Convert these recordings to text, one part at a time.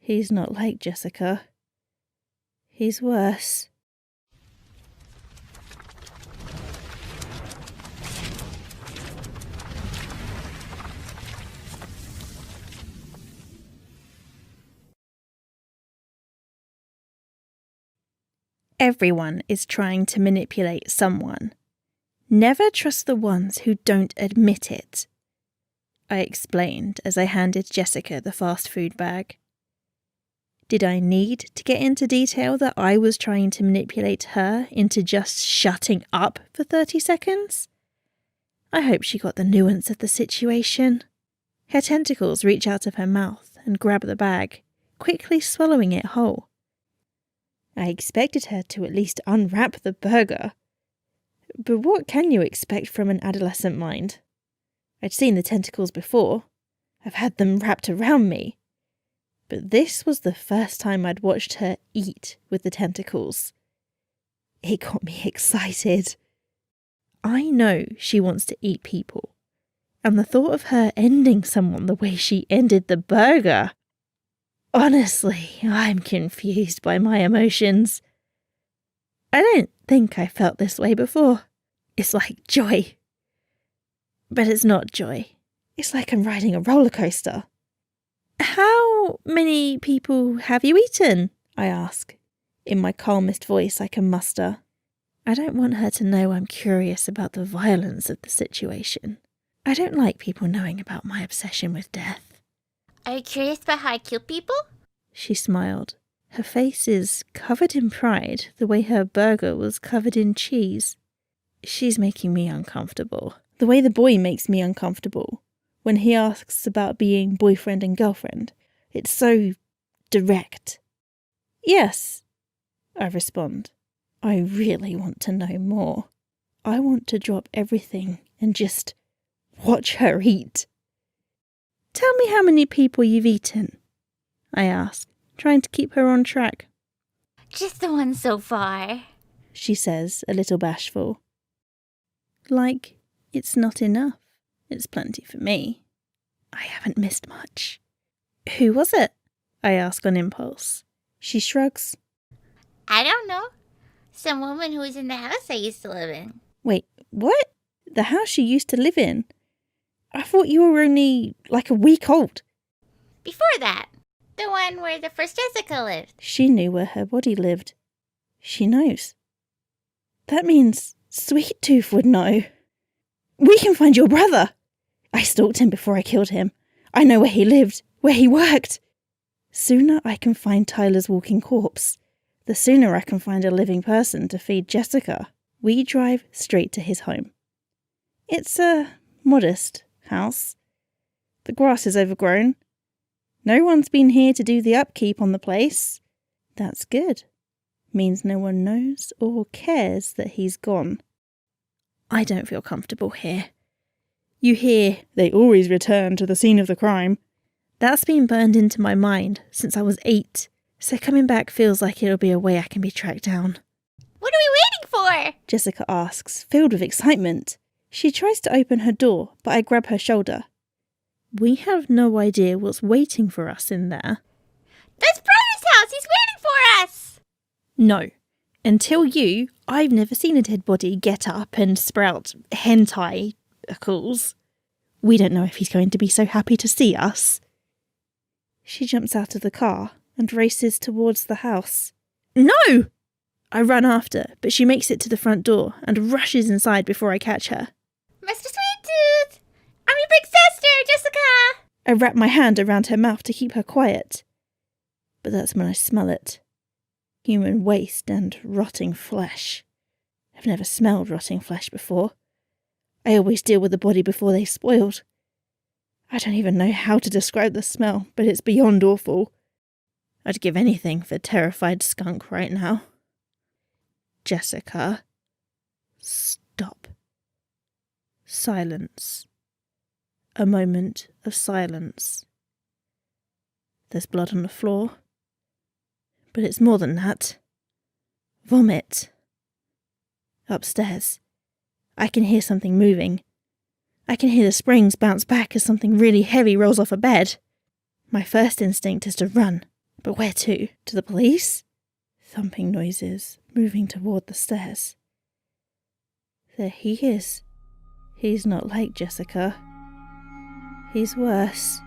He's not like Jessica. He's worse. Everyone is trying to manipulate someone. Never trust the ones who don't admit it, I explained as I handed Jessica the fast food bag. Did I need to get into detail that I was trying to manipulate her into just shutting up for 30 seconds? I hope she got the nuance of the situation. Her tentacles reach out of her mouth and grab the bag, quickly swallowing it whole. I expected her to at least unwrap the burger. But what can you expect from an adolescent mind? I'd seen the tentacles before. I've had them wrapped around me. But this was the first time I'd watched her eat with the tentacles. It got me excited. I know she wants to eat people, and the thought of her ending someone the way she ended the burger. Honestly, I'm confused by my emotions. I don't think I felt this way before. It's like joy. But it's not joy. It's like I'm riding a roller coaster. How many people have you eaten? I ask, in my calmest voice I can muster. I don't want her to know I'm curious about the violence of the situation. I don't like people knowing about my obsession with death. Are you curious about how I kill people? She smiled. Her face is covered in pride, the way her burger was covered in cheese. She's making me uncomfortable. The way the boy makes me uncomfortable when he asks about being boyfriend and girlfriend. It's so direct. Yes, I respond. I really want to know more. I want to drop everything and just watch her eat. Tell me how many people you've eaten, I ask, trying to keep her on track. Just the one so far, she says, a little bashful. Like, it's not enough. It's plenty for me. I haven't missed much. Who was it? I ask on impulse. She shrugs. I don't know. Some woman who was in the house I used to live in. Wait, what? The house you used to live in? I thought you were only like a week old. Before that, the one where the first Jessica lived. She knew where her body lived. She knows. That means Sweet Tooth would know. We can find your brother. I stalked him before I killed him. I know where he lived, where he worked. Sooner I can find Tyler's walking corpse, the sooner I can find a living person to feed Jessica. We drive straight to his home. It's a modest house. The grass is overgrown. No one's been here to do the upkeep on the place. That's good. Means no one knows or cares that he's gone. I don't feel comfortable here. You hear, they always return to the scene of the crime. That's been burned into my mind since I was 8, so coming back feels like it'll be a way I can be tracked down. What are we waiting for? Jessica asks, filled with excitement. She tries to open her door, but I grab her shoulder. We have no idea what's waiting for us in there. That's Brian's house! He's waiting for us! No. Until you, I've never seen a dead body get up and sprout hentai-icles. We don't know if he's going to be so happy to see us. She jumps out of the car and races towards the house. No! I run after, but she makes it to the front door and rushes inside before I catch her. Mr. Sweet Tooth! I'm your big sister, Jessica! I wrap my hand around her mouth to keep her quiet. But that's when I smell it. Human waste and rotting flesh. I've never smelled rotting flesh before. I always deal with the body before they've spoiled. I don't even know how to describe the smell, but it's beyond awful. I'd give anything for terrified skunk right now. Jessica. Stop. Silence. A moment of silence. There's blood on the floor. But it's more than that. Vomit. Upstairs. I can hear something moving. I can hear the springs bounce back as something really heavy rolls off a bed. My first instinct is to run, But where to? To the police? Thumping noises, moving toward the stairs. There he is. He's not like Jessica. He's worse.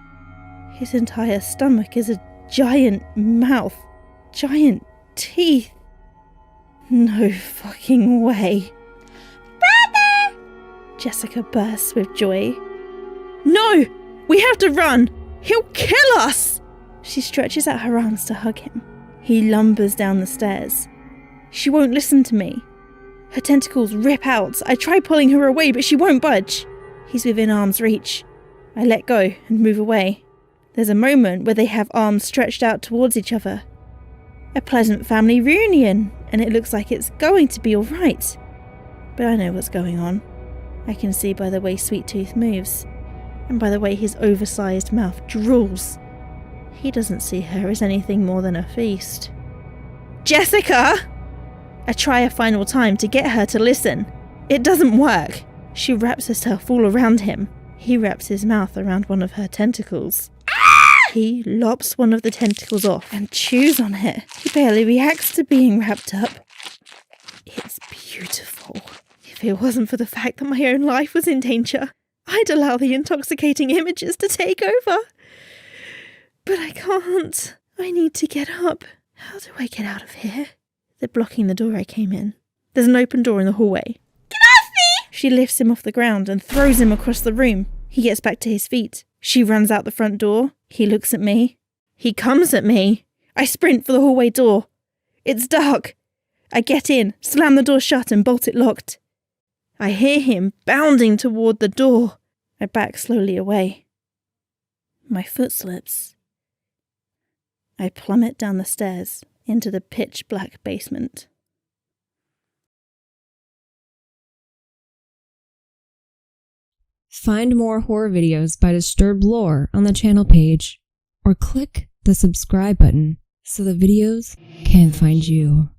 His entire stomach is a giant mouth. Giant teeth. No fucking way. Brother! Jessica bursts with joy. No! We have to run! He'll kill us! She stretches out her arms to hug him. He lumbers down the stairs. She won't listen to me. Her tentacles rip out. I try pulling her away, but she won't budge. He's within arm's reach. I let go and move away. There's a moment where they have arms stretched out towards each other. A pleasant family reunion, and it looks like it's going to be alright. But I know what's going on. I can see by the way Sweet Tooth moves, and by the way his oversized mouth drools. He doesn't see her as anything more than a feast. Jessica! I try a final time to get her to listen. It doesn't work. She wraps herself all around him. He wraps his mouth around one of her tentacles. He lops one of the tentacles off and chews on it. He barely reacts to being wrapped up. It's beautiful. If it wasn't for the fact that my own life was in danger, I'd allow the intoxicating images to take over. But I can't. I need to get up. How do I get out of here? They're blocking the door I came in. There's an open door in the hallway. Get off me! She lifts him off the ground and throws him across the room. He gets back to his feet. She runs out the front door. He looks at me. He comes at me. I sprint for the hallway door. It's dark. I get in, slam the door shut and bolt it locked. I hear him bounding toward the door. I back slowly away. My foot slips. I plummet down the stairs into the pitch-black basement. Find more horror videos by Disturbed Lore on the channel page, or click the subscribe button so the videos can find you.